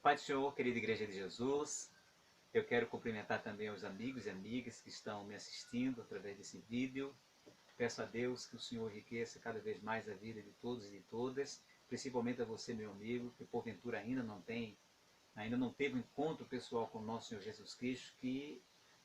Pai do Senhor, querida Igreja de Jesus, eu quero cumprimentar também os amigos e amigas que estão me assistindo através desse vídeo. Peço a Deus que o Senhor enriqueça cada vez mais a vida de todos e de todas, principalmente a você, meu amigo, que porventura ainda não teve um encontro pessoal com o nosso Senhor Jesus Cristo, que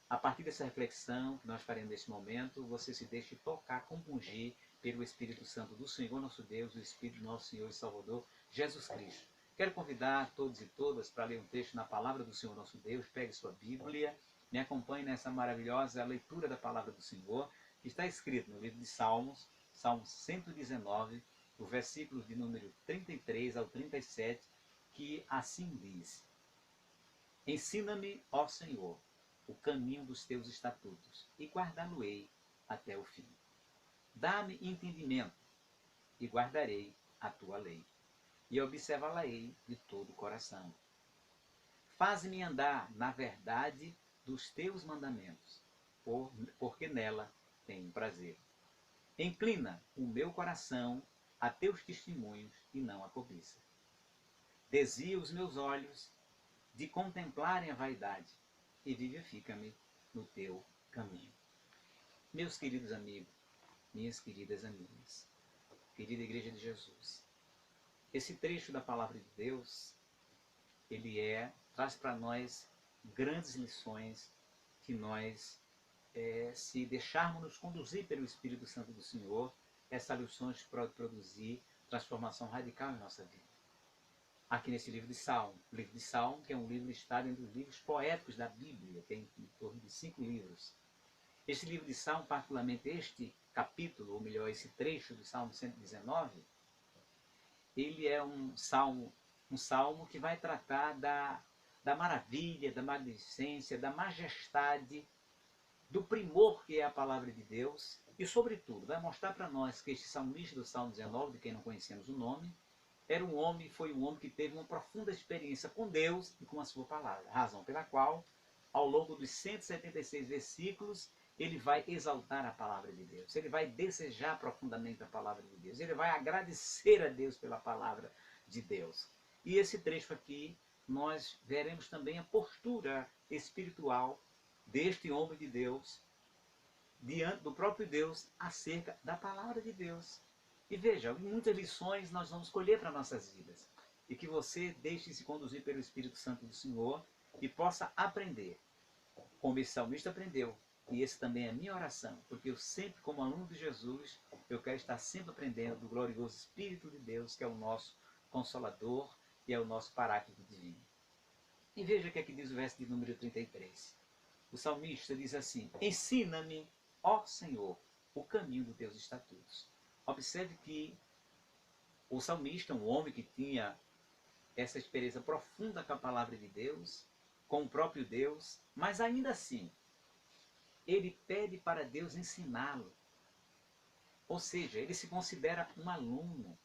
a partir dessa reflexão que nós faremos neste momento, você se deixe tocar, compungir pelo Espírito Santo do Senhor nosso Deus, o Espírito do nosso Senhor e Salvador, Jesus Cristo. Quero convidar todos e todas para ler um texto na palavra do Senhor nosso Deus. Pegue sua Bíblia, me acompanhe nessa maravilhosa leitura da palavra do Senhor, que está escrito no livro de Salmos, Salmo 119, o versículo de número 33 ao 37, que assim diz: Ensina-me, ó Senhor, o caminho dos teus estatutos, e guardá-lo-ei até o fim. Dá-me entendimento, e guardarei a tua lei, e observá-la-ei de todo o coração. Faze-me andar na verdade dos teus mandamentos, porque nela tenho prazer. Inclina o meu coração a teus testemunhos e não a cobiça. Desvia os meus olhos de contemplarem a vaidade, e vivifica-me no teu caminho. Meus queridos amigos, minhas queridas amigas, querida Igreja de Jesus, esse trecho da palavra de Deus, ele traz para nós grandes lições que nós, se deixarmos nos conduzir pelo Espírito Santo do Senhor, essas lições podem produzir transformação radical em nossa vida. Aqui nesse livro de Salmo, o livro de Salmo, que é um livro listado entre os livros poéticos da Bíblia, tem em torno de 5 livros. Este livro de Salmo, particularmente este capítulo, ou melhor, esse trecho do Salmo 119, ele é um salmo que vai tratar da maravilha, da magnificência, da majestade, do primor que é a palavra de Deus, e sobretudo vai mostrar para nós que este salmista do Salmo 19, de quem não conhecemos o nome, foi um homem que teve uma profunda experiência com Deus e com a sua palavra, razão pela qual, ao longo dos 176 versículos, ele vai exaltar a palavra de Deus, ele vai desejar profundamente a palavra de Deus, ele vai agradecer a Deus pela palavra de Deus. E esse trecho aqui, nós veremos também a postura espiritual deste homem de Deus, diante do próprio Deus, acerca da palavra de Deus. E veja, muitas lições nós vamos colher para nossas vidas. E que você deixe-se conduzir pelo Espírito Santo do Senhor e possa aprender, como esse salmista aprendeu. E esse também é a minha oração, porque eu sempre, como aluno de Jesus, eu quero estar sempre aprendendo do glorioso Espírito de Deus, que é o nosso Consolador e é o nosso Paráclito divino. E veja o que aqui diz o verso de número 33. O salmista diz assim: Ensina-me, ó Senhor, o caminho dos teus estatutos. Observe que o salmista, um homem que tinha essa experiência profunda com a palavra de Deus, com o próprio Deus, mas ainda assim, ele pede para Deus ensiná-lo. Ou seja, ele se considera um aluno,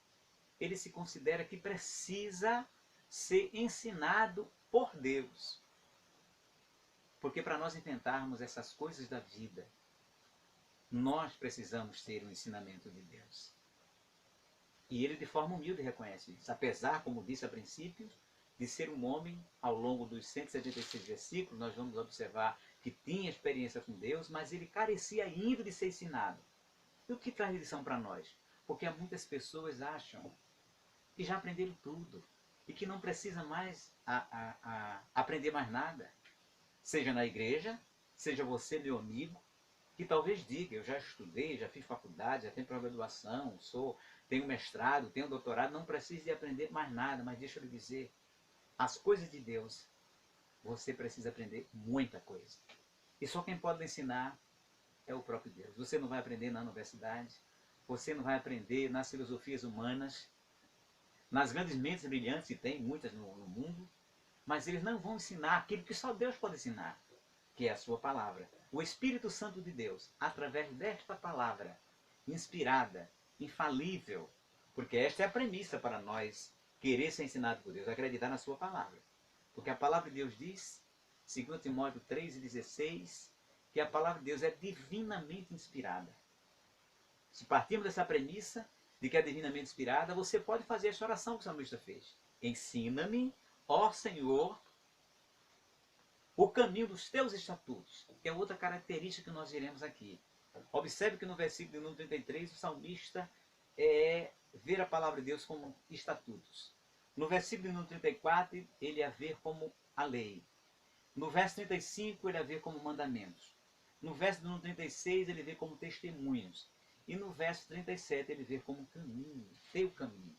ele se considera que precisa ser ensinado por Deus. Porque para nós enfrentarmos essas coisas da vida, nós precisamos ter o ensinamento de Deus. E ele de forma humilde reconhece isso, apesar, como disse a princípio, de ser um homem, ao longo dos 176 versículos, nós vamos observar que tinha experiência com Deus, mas ele carecia ainda de ser ensinado. E o que traz lição para nós? Porque há muitas pessoas acham que já aprenderam tudo e que não precisa mais aprender mais nada. Seja na igreja, seja você, meu amigo, que talvez diga: eu já estudei, já fiz faculdade, já tenho pós-graduação, tenho mestrado, tenho doutorado, não preciso de aprender mais nada. Mas deixa eu lhe dizer, as coisas de Deus, você precisa aprender muita coisa. E só quem pode lhe ensinar é o próprio Deus. Você não vai aprender na universidade, você não vai aprender nas filosofias humanas, nas grandes mentes brilhantes, que tem muitas no mundo, mas eles não vão ensinar aquilo que só Deus pode ensinar, que é a sua palavra. O Espírito Santo de Deus, através desta palavra, inspirada, infalível, porque esta é a premissa para nós querer ser ensinado por Deus, acreditar na sua palavra. Porque a palavra de Deus diz, 2 Timóteo 3,16, que a palavra de Deus é divinamente inspirada. Se partirmos dessa premissa de que é divinamente inspirada, você pode fazer essa oração que o salmista fez. Ensina-me, ó Senhor, o caminho dos teus estatutos, que é outra característica que nós veremos aqui. Observe que no versículo número 33, o salmista ver a palavra de Deus como estatutos. No versículo número 34, ele a ver como a lei. No verso 35, ele a ver como mandamentos. No verso número 36, ele vê como testemunhos. E no verso 37, ele vê como caminho, teu caminho.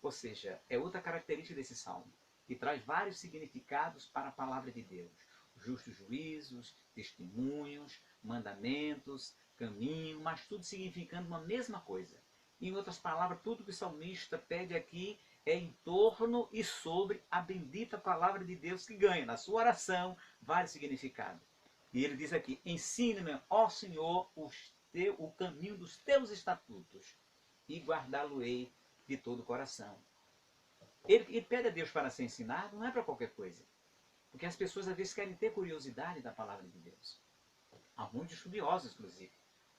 Ou seja, é outra característica desse salmo, que traz vários significados para a palavra de Deus. Justos juízos, testemunhos, mandamentos, caminho, mas tudo significando uma mesma coisa. Em outras palavras, tudo que o salmista pede aqui é em torno e sobre a bendita palavra de Deus, que ganha na sua oração vários significados. E ele diz aqui, ensina-me, ó Senhor, o caminho dos teus estatutos, e guardá-lo-ei de todo o coração. Ele pede a Deus para ser ensinado, não é para qualquer coisa. Porque as pessoas às vezes querem ter curiosidade da palavra de Deus. Há muitos estudiosos, inclusive,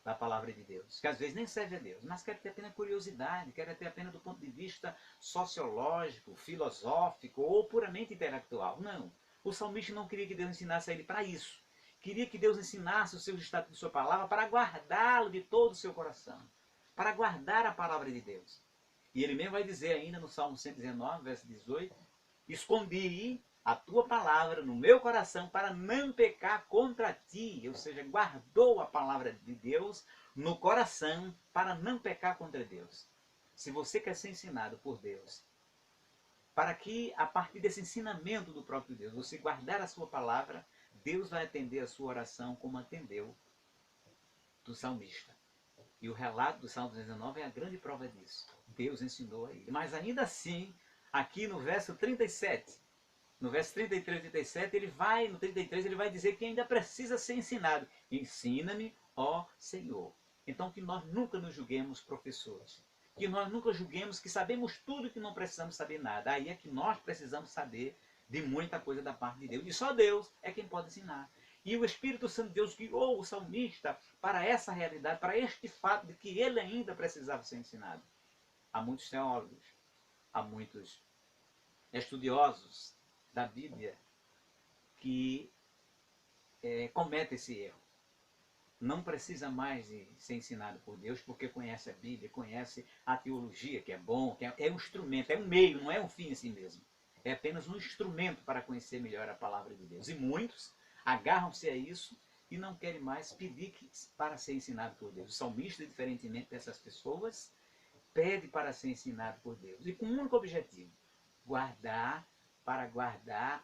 da palavra de Deus, que às vezes nem serve a Deus, mas querem ter apenas curiosidade, querem ter apenas do ponto de vista sociológico, filosófico ou puramente intelectual. Não. O salmista não queria que Deus ensinasse a ele para isso. Queria que Deus ensinasse o seu estatuto de sua palavra para guardá-lo de todo o seu coração. Para guardar a palavra de Deus. E ele mesmo vai dizer ainda no Salmo 119, verso 18, escondi a tua palavra no meu coração para não pecar contra ti. Ou seja, guardou a palavra de Deus no coração para não pecar contra Deus. Se você quer ser ensinado por Deus, para que a partir desse ensinamento do próprio Deus, você guardar a sua palavra, Deus vai atender a sua oração como atendeu do salmista. E o relato do Salmo 19 é a grande prova disso. Deus ensinou a ele. Mas ainda assim, aqui no verso 37, no verso 33 e 37, no 33 ele vai dizer que ainda precisa ser ensinado. Ensina-me, ó Senhor. Então que nós nunca nos julguemos professores. Que nós nunca julguemos que sabemos tudo e que não precisamos saber nada. Aí é que nós precisamos saber de muita coisa da parte de Deus. E só Deus é quem pode ensinar. E o Espírito Santo de Deus guiou o salmista para essa realidade, para este fato de que ele ainda precisava ser ensinado. Há muitos teólogos, há muitos estudiosos da Bíblia que cometem esse erro. Não precisa mais de ser ensinado por Deus porque conhece a Bíblia, conhece a teologia, que é bom, que é um instrumento, é um meio, não é um fim em si mesmo. É apenas um instrumento para conhecer melhor a palavra de Deus. E muitos agarram-se a isso e não querem mais pedir para ser ensinado por Deus. O salmista, diferentemente dessas pessoas, pede para ser ensinado por Deus. E com um único objetivo, guardar,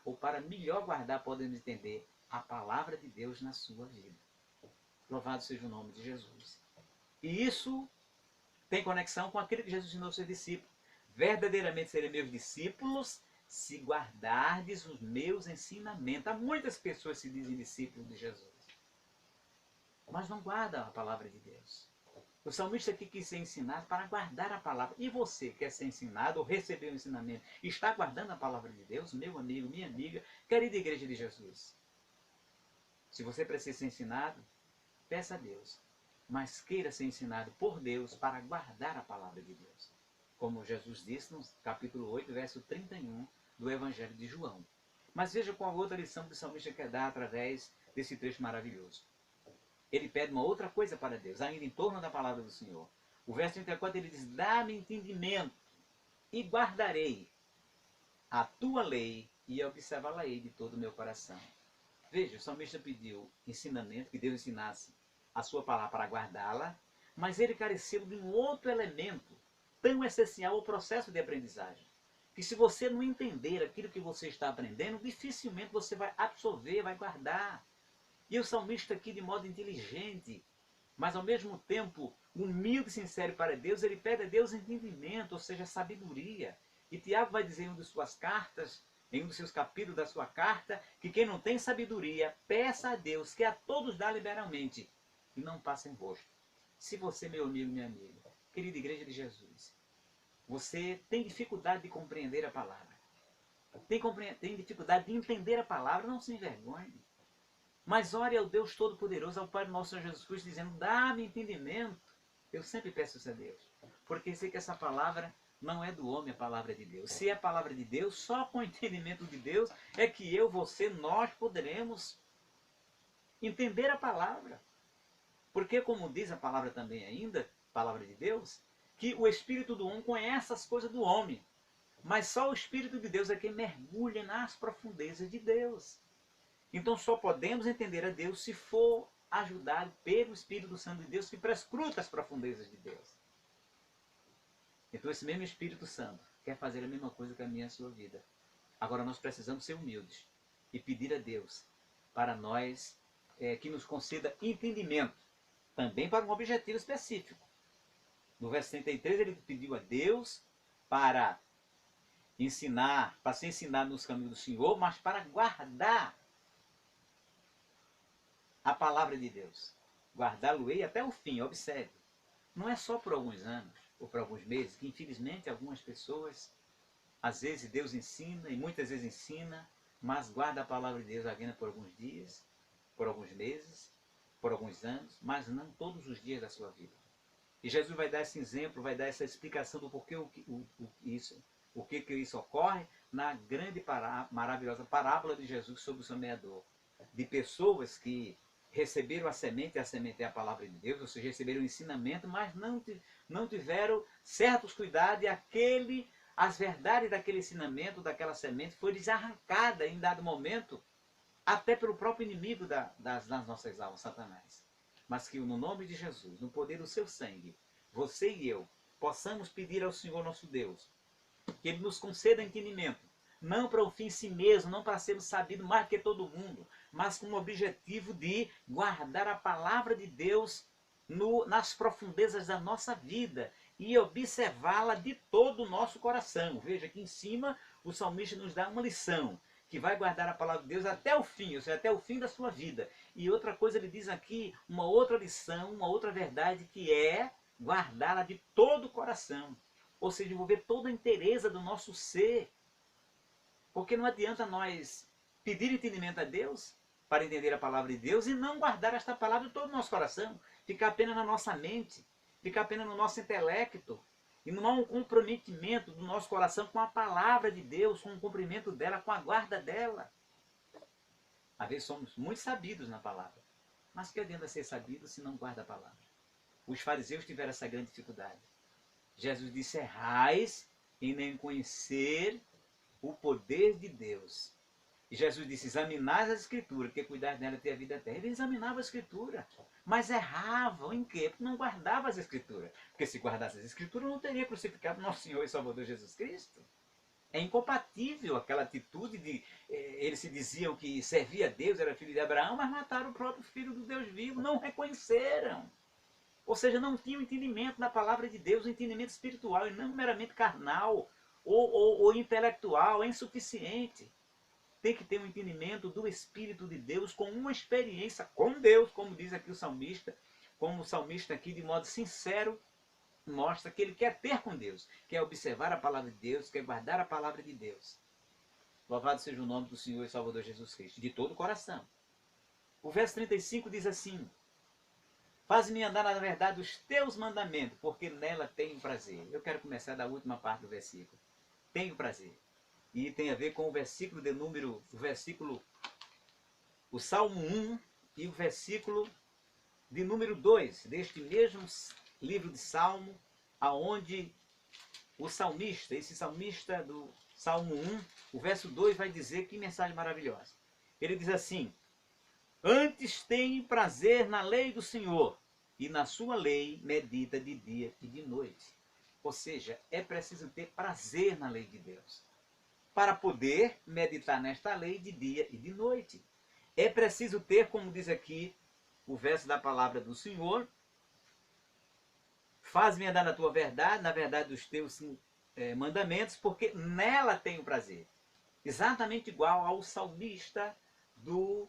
ou para melhor guardar, podemos entender, a palavra de Deus na sua vida. Louvado seja o nome de Jesus. E isso tem conexão com aquilo que Jesus ensinou aos seus discípulos. Verdadeiramente serem meus discípulos se guardardes os meus ensinamentos. Há muitas pessoas que se dizem discípulos de Jesus, mas não guardam a palavra de Deus. O salmista aqui quis ser ensinado para guardar a palavra. E você quer ser ensinado ou receber o ensinamento? Está guardando a palavra de Deus? Meu amigo, minha amiga, querida igreja de Jesus. Se você precisa ser ensinado, peça a Deus. Mas queira ser ensinado por Deus para guardar a palavra de Deus. Como Jesus disse no capítulo 8, verso 31 do Evangelho de João. Mas veja qual outra lição que o salmista quer dar através desse trecho maravilhoso. Ele pede uma outra coisa para Deus, ainda em torno da palavra do Senhor. O verso 34 ele diz, dá-me entendimento e guardarei a tua lei e observá-la-ei de todo o meu coração. Veja, o salmista pediu ensinamento, que Deus ensinasse a sua palavra para guardá-la, mas ele careceu de um outro elemento tão essencial ao processo de aprendizagem, que se você não entender aquilo que você está aprendendo, dificilmente você vai absorver, vai guardar. E o salmista aqui, de modo inteligente, mas ao mesmo tempo humilde e sincero para Deus, ele pede a Deus entendimento, ou seja, sabedoria. E Tiago vai dizer em uma de suas cartas, em um dos seus capítulos da sua carta, que quem não tem sabedoria, peça a Deus, que a todos dá liberalmente, e não passa em rosto. Se você, meu amigo, minha amiga, querida igreja de Jesus, você tem dificuldade de compreender a palavra, tem dificuldade de entender a palavra, não se envergonhe. Mas ore ao Deus Todo-Poderoso, ao Pai do nosso Senhor Jesus Cristo, dizendo, dá-me entendimento. Eu sempre peço isso a Deus, porque sei que essa palavra Não é do homem a palavra de Deus. Se é a palavra de Deus, só com o entendimento de Deus é que eu, você, nós poderemos entender a palavra. Porque, como diz a palavra também ainda, palavra de Deus, que o Espírito do homem conhece as coisas do homem. Mas só o Espírito de Deus é quem mergulha nas profundezas de Deus. Então só podemos entender a Deus se for ajudado pelo Espírito Santo de Deus que prescruta as profundezas de Deus. Então esse mesmo Espírito Santo quer fazer a mesma coisa com a minha e a sua vida. Agora nós precisamos ser humildes e pedir a Deus para nós que nos conceda entendimento, também para um objetivo específico. No verso 33 ele pediu a Deus para ensinar, para se ensinar nos caminhos do Senhor, mas para guardar a palavra de Deus. Guardá-lo-ei até o fim, observe. Não é só por alguns anos ou por alguns meses, que infelizmente algumas pessoas, às vezes Deus ensina e muitas vezes ensina, mas guarda a palavra de Deus apenas por alguns dias, por alguns meses, por alguns anos, mas não todos os dias da sua vida. E Jesus vai dar esse exemplo, vai dar essa explicação do porquê que isso ocorre na grande, maravilhosa parábola de Jesus sobre o semeador. De pessoas que receberam a semente é a palavra de Deus, ou seja, receberam o ensinamento, mas não tiveram certos cuidados e as verdades daquele ensinamento, daquela semente, foi desarrancada em dado momento, até pelo próprio inimigo das nossas almas, Satanás. Mas que no nome de Jesus, no poder do seu sangue, você e eu possamos pedir ao Senhor nosso Deus que Ele nos conceda entendimento, não para o fim em si mesmo, não para sermos sabidos mais que todo mundo, mas com o objetivo de guardar a palavra de Deus nas profundezas da nossa vida e observá-la de todo o nosso coração. Veja que em cima o salmista nos dá uma lição, que vai guardar a palavra de Deus até o fim, ou seja, até o fim da sua vida. E outra coisa ele diz aqui, uma outra lição, uma outra verdade, que é guardá-la de todo o coração. Ou seja, envolver toda a inteireza do nosso ser. Porque não adianta nós pedir entendimento a Deus para entender a palavra de Deus e não guardar esta palavra em todo o nosso coração. Ficar apenas na nossa mente, ficar apenas no nosso intelecto. E não há um comprometimento do nosso coração com a palavra de Deus, com o cumprimento dela, com a guarda dela. Às vezes somos muito sabidos na palavra. Mas que adianta ser sabido se não guarda a palavra? Os fariseus tiveram essa grande dificuldade. Jesus disse: errais em nem conhecer o poder de Deus. E Jesus disse: examinai as Escrituras, porque cuidar dela tem a vida eterna. Ele examinava a Escritura, mas erravam em quê? Porque não guardava as Escrituras. Porque se guardasse as Escrituras, não teria crucificado nosso Senhor e Salvador Jesus Cristo. É incompatível aquela atitude de... eles se diziam que servia a Deus, era filho de Abraão, mas mataram o próprio filho do Deus vivo, não reconheceram. Ou seja, não tinham entendimento da palavra de Deus, um entendimento espiritual e não meramente carnal ou intelectual, é insuficiente. Tem que ter um entendimento do Espírito de Deus com uma experiência com Deus, como diz aqui o salmista, como o salmista aqui de modo sincero mostra que ele quer ter com Deus, quer observar a palavra de Deus, quer guardar a palavra de Deus. Louvado seja o nome do Senhor e Salvador Jesus Cristo, de todo o coração. O verso 35 diz assim: faz-me andar na verdade os teus mandamentos, porque nela tenho prazer. Eu quero começar da última parte do versículo. Tenho prazer. E tem a ver com o versículo de número, o Salmo 1 e o versículo de número 2, deste mesmo livro de Salmo, aonde o salmista, esse salmista do Salmo 1, o verso 2 vai dizer, que mensagem maravilhosa. Ele diz assim: antes tem prazer na lei do Senhor, e na sua lei medita de dia e de noite. Ou seja, é preciso ter prazer na lei de Deus, para poder meditar nesta lei de dia e de noite. É preciso ter, como diz aqui o verso da palavra do Senhor, faz-me andar na tua verdade, na verdade dos teus mandamentos, porque nela tenho prazer. Exatamente igual ao salmista do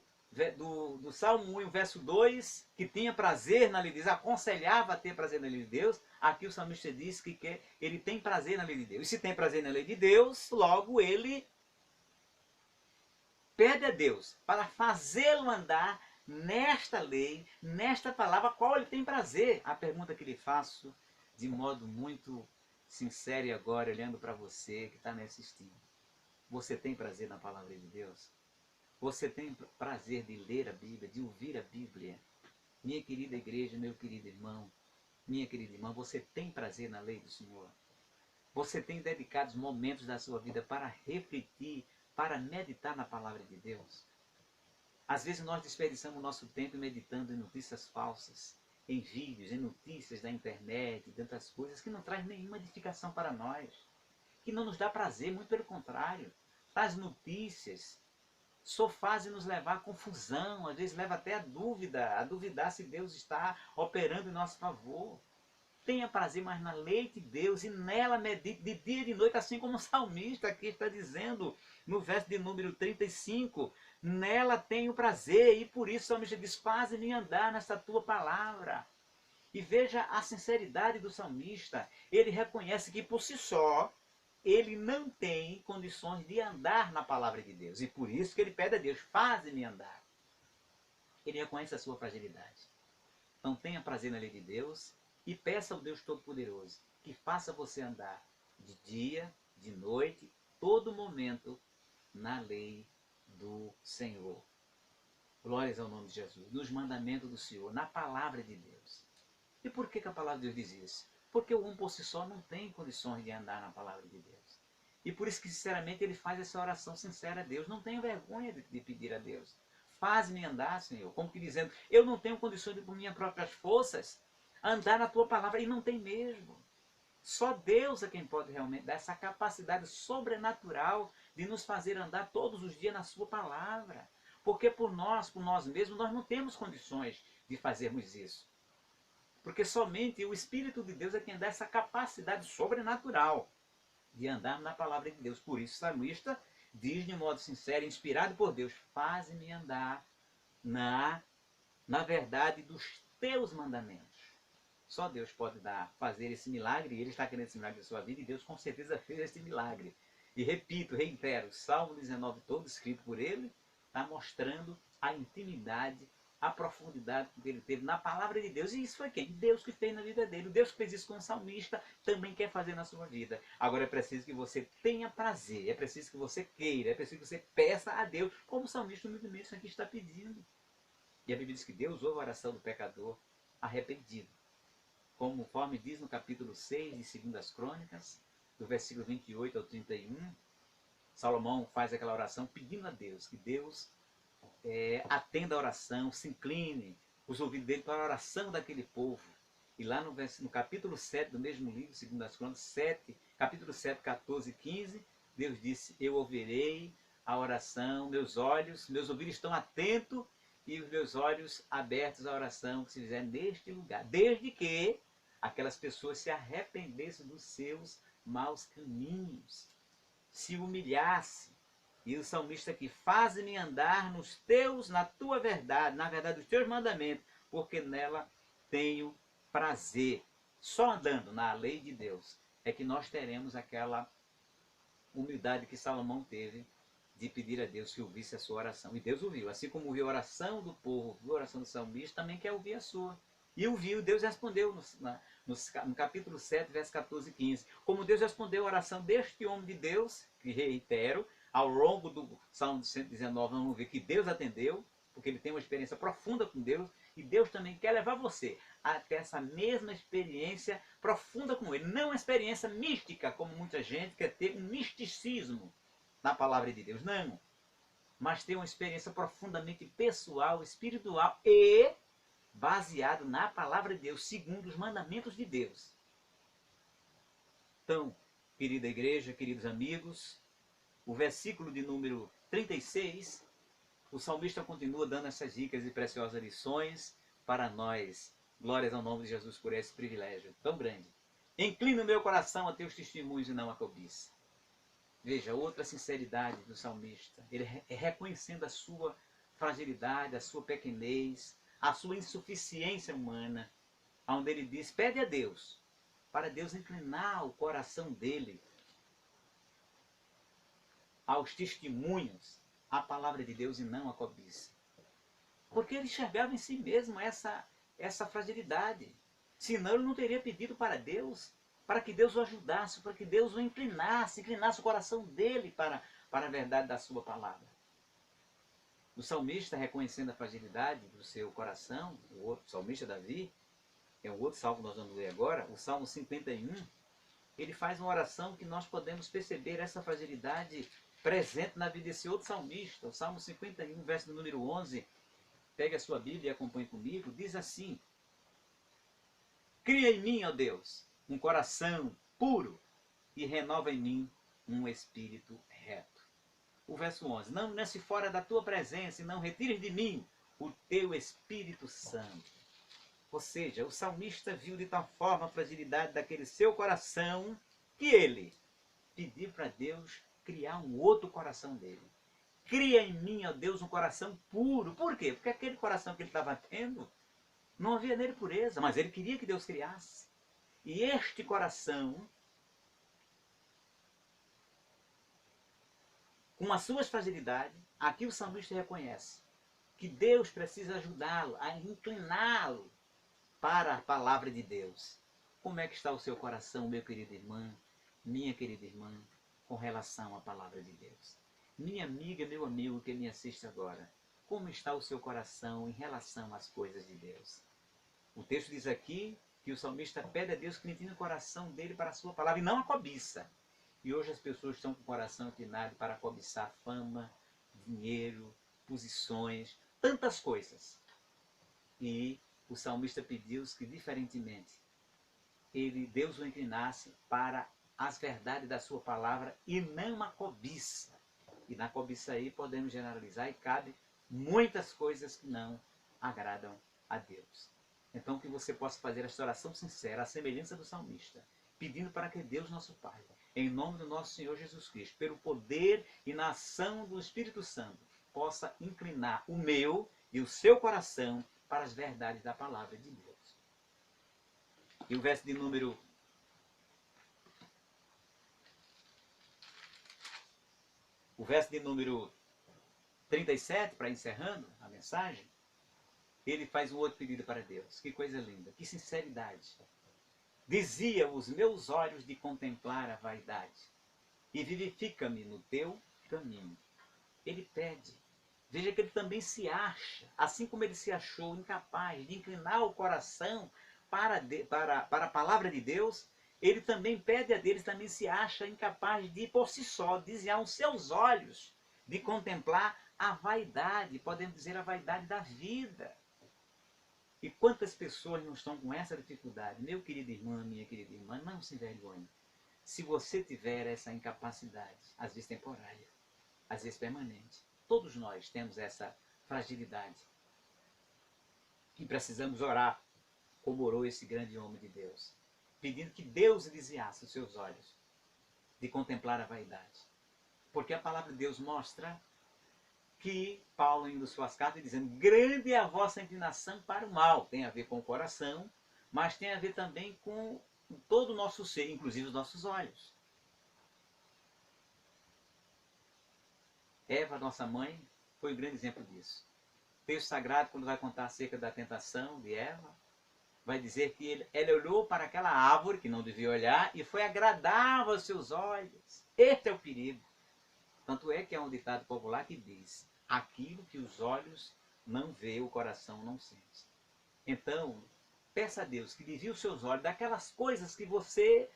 Salmo 1, verso 2, que tinha prazer na lei de Deus, aconselhava a ter prazer na lei de Deus. Aqui o salmista diz que ele tem prazer na lei de Deus. E se tem prazer na lei de Deus, logo ele pede a Deus para fazê-lo andar nesta lei, nesta palavra, a qual ele tem prazer. A pergunta que lhe faço de modo muito sincero e agora, olhando para você que está me assistindo. Você tem prazer na palavra de Deus? Você tem prazer de ler a Bíblia, de ouvir a Bíblia? Minha querida igreja, meu querido irmão, minha querida irmã, você tem prazer na lei do Senhor? Você tem dedicado momentos da sua vida para refletir, para meditar na palavra de Deus? Às vezes nós desperdiçamos o nosso tempo meditando em notícias falsas, em vídeos, em notícias da internet, de outras coisas que não traz nenhuma edificação para nós, que não nos dá prazer, muito pelo contrário. As notícias só fazem nos levar à confusão, às vezes leva até a duvidar se Deus está operando em nosso favor. Tenha prazer mais na lei de Deus e nela medite de dia e de noite, assim como o salmista aqui está dizendo no verso de número 35. Nela tenho prazer e por isso o salmista diz, faze-me andar nessa tua palavra. E veja a sinceridade do salmista. Ele reconhece que por si só ele não tem condições de andar na palavra de Deus. E por isso que ele pede a Deus, faze-me andar. Ele reconhece a sua fragilidade. Então tenha prazer na lei de Deus e peça ao Deus Todo-Poderoso que faça você andar de dia, de noite, todo momento na lei do Senhor. Glórias ao nome de Jesus, nos mandamentos do Senhor, na palavra de Deus. E por que a palavra de Deus diz isso? Porque o homem por si só não tem condições de andar na palavra de Deus. E por isso que, sinceramente, ele faz essa oração sincera a Deus. Não tenha vergonha de pedir a Deus. Faz-me andar, Senhor. Como que dizendo, eu não tenho condições de, por minhas próprias forças, andar na tua palavra. E não tem mesmo. Só Deus é quem pode realmente dar essa capacidade sobrenatural de nos fazer andar todos os dias na sua palavra. Porque por nós mesmos, nós não temos condições de fazermos isso. Porque somente o Espírito de Deus é quem dá essa capacidade sobrenatural de andar na palavra de Deus. Por isso o salmista diz de modo sincero, inspirado por Deus, faze-me andar na verdade dos teus mandamentos. Só Deus pode fazer esse milagre, e Ele está querendo esse milagre na sua vida, e Deus com certeza fez esse milagre. E repito, reitero, o Salmo 19 todo escrito por Ele, está mostrando a intimidade, a profundidade que ele teve na palavra de Deus. E isso foi quem? Deus que fez na vida dele. O Deus que fez isso com o salmista também quer fazer na sua vida. Agora é preciso que você tenha prazer, é preciso que você queira, é preciso que você peça a Deus, como o salmista humildemente aqui está pedindo. E a Bíblia diz que Deus ouve a oração do pecador arrependido. Conforme diz no capítulo 6 de 2 Crônicas, do versículo 28 ao 31, Salomão faz aquela oração pedindo a Deus que Deus atenda a oração, se incline os ouvidos dele para a oração daquele povo. E lá no capítulo 7 do mesmo livro, 2 Crônicas, capítulo 7, 14 e 15, Deus disse, eu ouvirei a oração, meus ouvidos estão atentos e os meus olhos abertos à oração que se fizer neste lugar, desde que aquelas pessoas se arrependessem dos seus maus caminhos, se humilhassem. E o salmista aqui, faz-me andar na tua verdade, na verdade dos teus mandamentos, porque nela tenho prazer. Só andando na lei de Deus é que nós teremos aquela humildade que Salomão teve de pedir a Deus que ouvisse a sua oração. E Deus ouviu. Assim como ouviu a oração do povo, ouviu a oração do salmista, também quer ouvir a sua. E ouviu, Deus respondeu no capítulo 7, versos 14 e 15. Como Deus respondeu a oração deste homem de Deus, que reitero, ao longo do Salmo 119, vamos ver que Deus atendeu, porque ele tem uma experiência profunda com Deus, e Deus também quer levar você a ter essa mesma experiência profunda com Ele. Não uma experiência mística, como muita gente quer ter, um misticismo na palavra de Deus. Não. Mas ter uma experiência profundamente pessoal, espiritual e baseado na palavra de Deus, segundo os mandamentos de Deus. Então, querida igreja, queridos amigos, o versículo de número 36, o salmista continua dando essas ricas e preciosas lições para nós. Glórias ao nome de Jesus por esse privilégio tão grande. Inclina o meu coração a teus testemunhos e não a cobiça. Veja, outra sinceridade do salmista. Ele reconhecendo a sua fragilidade, a sua pequenez, a sua insuficiência humana, onde ele diz, pede a Deus, para Deus inclinar o coração dele aos testemunhos, à palavra de Deus e não à cobiça. Porque ele enxergava em si mesmo essa fragilidade. Senão ele não teria pedido para Deus para que Deus o ajudasse, para que Deus o inclinasse o coração dele para a verdade da sua palavra. O salmista, reconhecendo a fragilidade do seu coração, o outro salmista, Davi, é o outro salmo que nós vamos ler agora, o Salmo 51, ele faz uma oração que nós podemos perceber essa fragilidade presente na vida desse outro salmista. O Salmo 51, verso número 11, pegue a sua Bíblia e acompanhe comigo, diz assim: cria em mim, ó Deus, um coração puro e renova em mim um espírito reto. O verso 11, não lance fora da tua presença e não retires de mim o teu Espírito Santo. Ou seja, o salmista viu de tal forma a fragilidade daquele seu coração que ele pediu para Deus criar um outro coração dele. Cria em mim, ó Deus, um coração puro. Por quê? Porque aquele coração que ele estava tendo, não havia nele pureza, mas ele queria que Deus criasse. E este coração, com as suas fragilidades, aqui o salmista reconhece que Deus precisa ajudá-lo, a incliná-lo para a palavra de Deus. Como é que está o seu coração, meu querido irmão, minha querida irmã, com relação à palavra de Deus? Minha amiga, meu amigo que me assiste agora, como está o seu coração em relação às coisas de Deus? O texto diz aqui que o salmista pede a Deus que incline o coração dele para a sua palavra e não a cobiça. E hoje as pessoas estão com o coração inclinado para cobiçar fama, dinheiro, posições, tantas coisas. E o salmista pediu que, diferentemente, Deus o inclinasse para as verdades da sua palavra e não a cobiça. E na cobiça aí podemos generalizar e cabe muitas coisas que não agradam a Deus. Então que você possa fazer esta oração sincera, a semelhança do salmista, pedindo para que Deus, nosso Pai, em nome do nosso Senhor Jesus Cristo, pelo poder e na ação do Espírito Santo, possa inclinar o meu e o seu coração para as verdades da palavra de Deus. E o verso de número 37, para encerrando a mensagem, ele faz um outro pedido para Deus. Que coisa linda, que sinceridade. Dizia os meus olhos de contemplar a vaidade, e vivifica-me no teu caminho. Ele pede. Veja que ele também se acha, assim como ele se achou incapaz de inclinar o coração para a palavra de Deus, ele também pede a Deus, também se acha incapaz de, por si só, desviar os seus olhos de contemplar a vaidade, podemos dizer a vaidade da vida. E quantas pessoas não estão com essa dificuldade? Meu querido irmão, minha querida irmã, não se envergonhe. Se você tiver essa incapacidade, às vezes temporária, às vezes permanente, todos nós temos essa fragilidade. E precisamos orar, como orou esse grande homem de Deus, pedindo que Deus desviasse os seus olhos de contemplar a vaidade. Porque a palavra de Deus mostra que Paulo, em suas cartas, dizendo, grande é a vossa inclinação para o mal. Tem a ver com o coração, mas tem a ver também com todo o nosso ser, inclusive os nossos olhos. Eva, nossa mãe, foi um grande exemplo disso. O texto sagrado, quando vai contar acerca da tentação de Eva, vai dizer que ela olhou para aquela árvore que não devia olhar e foi agradável aos seus olhos. Este é o perigo. Tanto é que há um ditado popular que diz, aquilo que os olhos não vê, o coração não sente. Então, peça a Deus que desvie os seus olhos daquelas coisas que você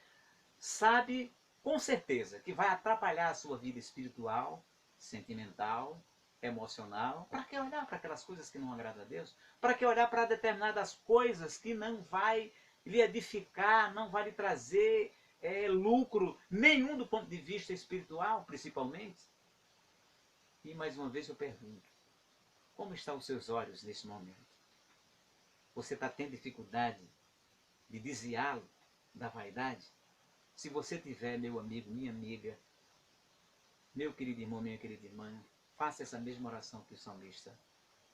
sabe com certeza que vai atrapalhar a sua vida espiritual, sentimental, emocional. Para que olhar para aquelas coisas que não agradam a Deus? Para que olhar para determinadas coisas que não vai lhe edificar, não vai lhe trazer lucro nenhum do ponto de vista espiritual, principalmente? E mais uma vez eu pergunto, como estão os seus olhos nesse momento? Você está tendo dificuldade de desviá-lo da vaidade? Se você tiver, meu amigo, minha amiga, meu querido irmão, minha querida irmã, faça essa mesma oração que o salmista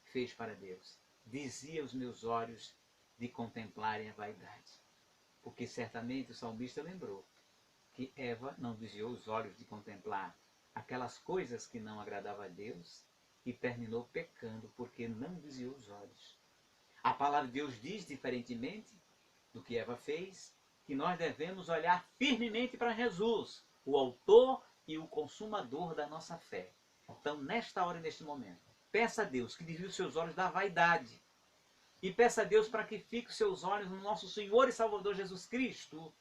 fez para Deus. Desvia os meus olhos de contemplarem a vaidade. Porque certamente o salmista lembrou que Eva não desviou os olhos de contemplar aquelas coisas que não agradavam a Deus e terminou pecando porque não desviou os olhos. A palavra de Deus diz, diferentemente do que Eva fez, que nós devemos olhar firmemente para Jesus, o autor e o consumador da nossa fé. Então, nesta hora e neste momento, peça a Deus que desvie os seus olhos da vaidade. E peça a Deus para que fique os seus olhos no nosso Senhor e Salvador Jesus Cristo,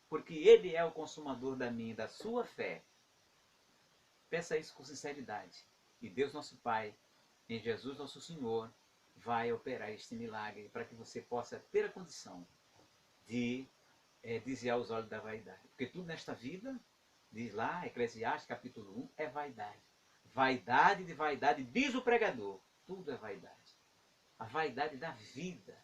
porque Ele é o consumador da minha e da sua fé. Peça isso com sinceridade. E Deus nosso Pai, em Jesus nosso Senhor, vai operar este milagre para que você possa ter a condição de desviar os olhos da vaidade. Porque tudo nesta vida, diz lá, Eclesiastes capítulo 1, é vaidade. Vaidade de vaidade, diz o pregador. Tudo é vaidade. A vaidade da vida.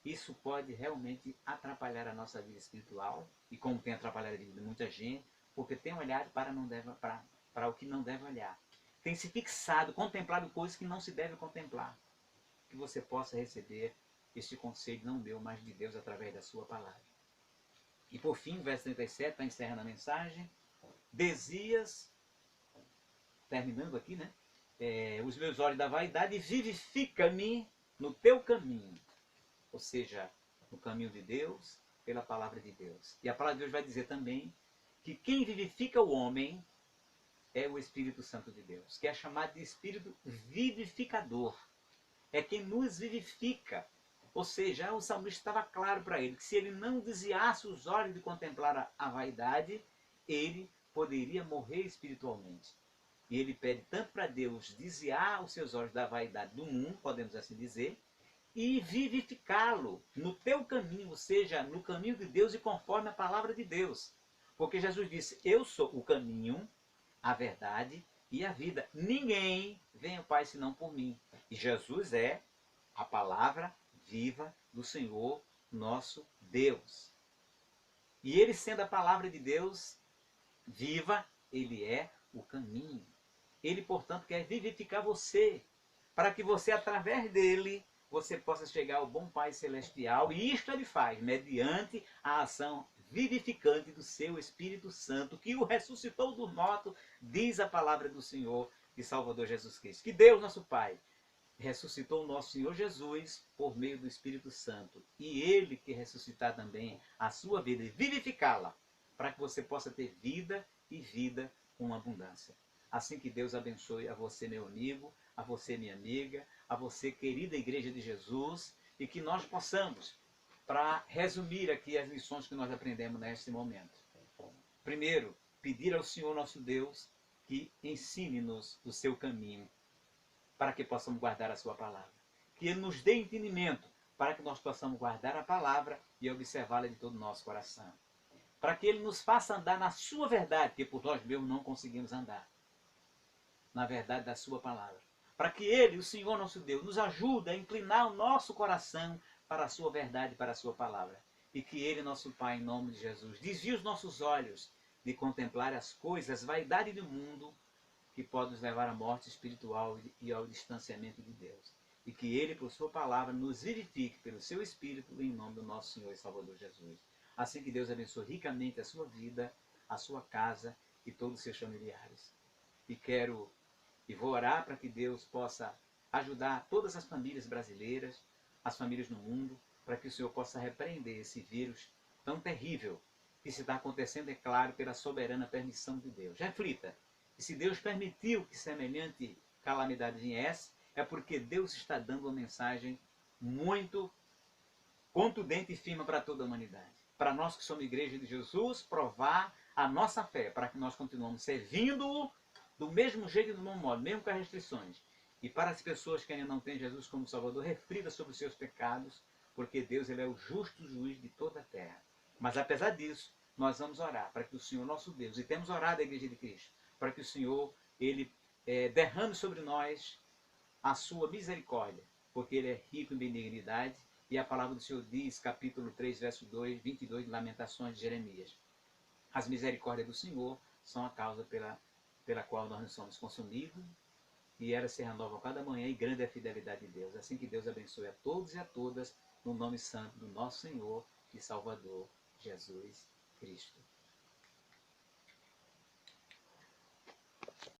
Isso pode realmente atrapalhar a nossa vida espiritual, e como tem atrapalhado a vida de muita gente, porque tem olhado para o que não deve olhar. Tem se fixado, contemplado coisas que não se deve contemplar. Que você possa receber este conselho não meu, mas de Deus através da sua palavra. E por fim, verso 37, está encerrando a mensagem. Desias, terminando aqui, né? Os meus olhos da vaidade, vivifica-me no teu caminho. Ou seja, no caminho de Deus, pela palavra de Deus. E a palavra de Deus vai dizer também que quem vivifica o homem é o Espírito Santo de Deus, que é chamado de Espírito vivificador. É quem nos vivifica. Ou seja, o salmista estava claro para ele que se ele não desviasse os olhos de contemplar a vaidade, ele poderia morrer espiritualmente. E ele pede tanto para Deus desviar os seus olhos da vaidade do mundo, podemos assim dizer, e vivificá-lo no teu caminho, ou seja, no caminho de Deus e conforme a palavra de Deus. Porque Jesus disse, eu sou o caminho, a verdade e a vida. Ninguém vem ao Pai senão por mim. E Jesus é a palavra viva do Senhor nosso Deus. E ele sendo a palavra de Deus viva, ele é o caminho. Ele, portanto, quer vivificar você, para que você, através dele, você possa chegar ao bom Pai Celestial. E isto ele faz mediante a ação vivificante do seu Espírito Santo, que o ressuscitou dos mortos, diz a palavra do Senhor e Salvador Jesus Cristo. Que Deus, nosso Pai, ressuscitou o nosso Senhor Jesus por meio do Espírito Santo. E ele que ressuscitar também a sua vida e vivificá-la, para que você possa ter vida e vida com abundância. Assim que Deus abençoe a você, meu amigo, a você, minha amiga, a você, querida Igreja de Jesus, e que nós possamos, para resumir aqui as lições que nós aprendemos neste momento. Primeiro, pedir ao Senhor nosso Deus que ensine-nos o seu caminho, para que possamos guardar a sua palavra. Que Ele nos dê entendimento, para que nós possamos guardar a palavra e observá-la de todo o nosso coração. Para que Ele nos faça andar na sua verdade, que por nós mesmos não conseguimos andar. Na verdade da sua palavra. Para que Ele, o Senhor nosso Deus, nos ajude a inclinar o nosso coração para a sua verdade, para a sua palavra. E que Ele, nosso Pai, em nome de Jesus, desvie os nossos olhos de contemplar as coisas, a vaidade do mundo, que pode nos levar à morte espiritual e ao distanciamento de Deus. E que Ele, por sua palavra, nos vivifique pelo seu Espírito, em nome do nosso Senhor e Salvador Jesus. Assim que Deus abençoe ricamente a sua vida, a sua casa e todos os seus familiares. E vou orar para que Deus possa ajudar todas as famílias brasileiras, as famílias no mundo, para que o Senhor possa repreender esse vírus tão terrível que se está acontecendo, é claro, pela soberana permissão de Deus. Reflita, e se Deus permitiu que semelhante calamidade viesse, é porque Deus está dando uma mensagem muito contundente e firme para toda a humanidade. Para nós que somos Igreja de Jesus, provar a nossa fé, para que nós continuemos servindo-o do mesmo jeito e do mesmo modo, mesmo com as restrições. E para as pessoas que ainda não têm Jesus como Salvador, reflita sobre os seus pecados, porque Deus ele é o justo juiz de toda a terra. Mas apesar disso, nós vamos orar para que o Senhor nosso Deus, e temos orado a Igreja de Cristo, para que o Senhor ele derrame sobre nós a sua misericórdia, porque Ele é rico em benignidade, e a palavra do Senhor diz, capítulo 3, verso 22 de Lamentações de Jeremias. As misericórdias do Senhor são a causa pela qual nós não somos consumidos, e ela se renova cada manhã, e grande é a fidelidade de Deus. Assim que Deus abençoe a todos e a todas, no nome santo do nosso Senhor e Salvador, Jesus Cristo.